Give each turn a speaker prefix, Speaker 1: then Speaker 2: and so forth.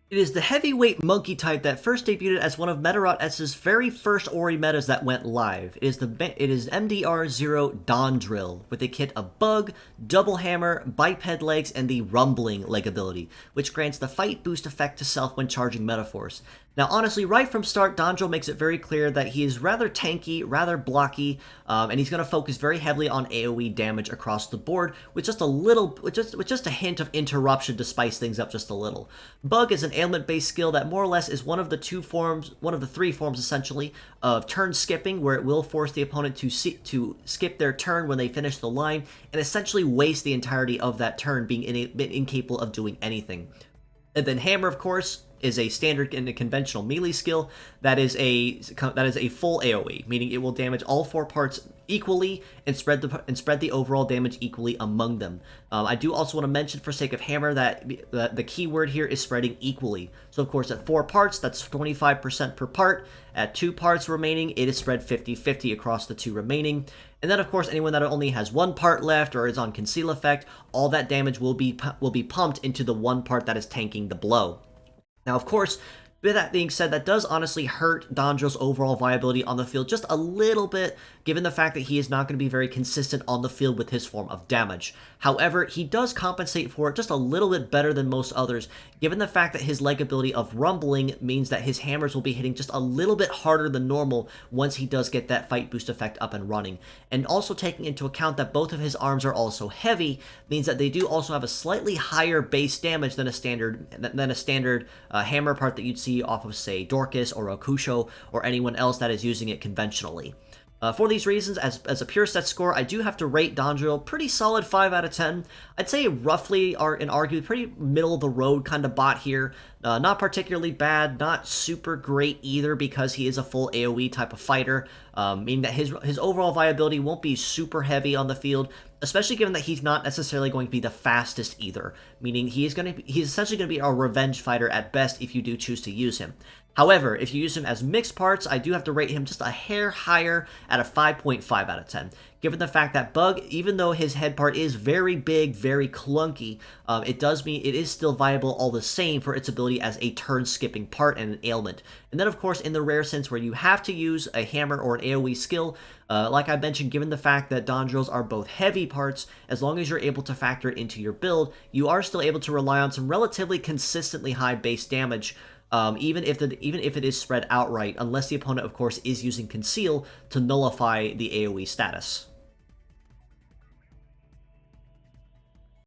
Speaker 1: It is the heavyweight monkey type that first debuted as one of Medarot S's very first Ori metas that went live. It is MDR00 Dondrill, with a kit of Bug, Double Hammer, Biped Legs, and the Rumbling leg ability, which grants the fight boost effect to self when charging Metaforce. Now, honestly, right from start, Dondrill makes it very clear that he is rather tanky, rather blocky, and he's going to focus very heavily on AoE damage across the board with just a hint of interruption to spice things up just a little. Bug is an ailment-based skill that more or less is one of the three forms essentially of turn skipping, where it will force the opponent to skip their turn when they finish the line and essentially waste the entirety of that turn, being incapable of doing anything. And then Hammer, of course, is a standard and a conventional melee skill that is a full AoE, meaning it will damage all four parts equally and spread the overall damage equally among them. I do also want to mention, for sake of Hammer, that the key word here is spreading equally. So of course, at 4 parts, that's 25% per part. At 2 parts remaining, it is spread 50-50 across the 2 remaining. And then, of course, anyone that only has 1 part left or is on Conceal Effect, all that damage will be pumped into the 1 part that is tanking the blow. Now, of course, with that being said, that does honestly hurt Dondrill's overall viability on the field just a little bit, given the fact that he is not going to be very consistent on the field with his form of damage. However, he does compensate for it just a little bit better than most others, given the fact that his leg ability of Rumbling means that his hammers will be hitting just a little bit harder than normal once he does get that fight boost effect up and running. And also taking into account that both of his arms are also heavy, means that they do also have a slightly higher base damage than a standard hammer part that you'd see off of, say, Dorcas or Okusho or anyone else that is using it conventionally. For these reasons, as a pure set score, I do have to rate Dondrill pretty solid 5 out of 10. I'd say roughly and arguably pretty middle-of-the-road kind of bot here. Not particularly bad, not super great either, because he is a full AoE type of fighter, meaning that his overall viability won't be super heavy on the field, especially given that he's not necessarily going to be the fastest either, meaning he's essentially going to be a revenge fighter at best if you do choose to use him. However, if you use him as mixed parts, I do have to rate him just a hair higher at a 5.5 out of 10. Given the fact that Bug, even though his head part is very big, very clunky, it does mean it is still viable all the same for its ability as a turn-skipping part and an ailment. And then, of course, in the rare sense where you have to use a hammer or an AoE skill, like I mentioned, given the fact that Dondrills are both heavy parts, as long as you're able to factor it into your build, you are still able to rely on some relatively consistently high base damage, even if it is spread outright, unless the opponent, of course, is using Conceal to nullify the AoE status.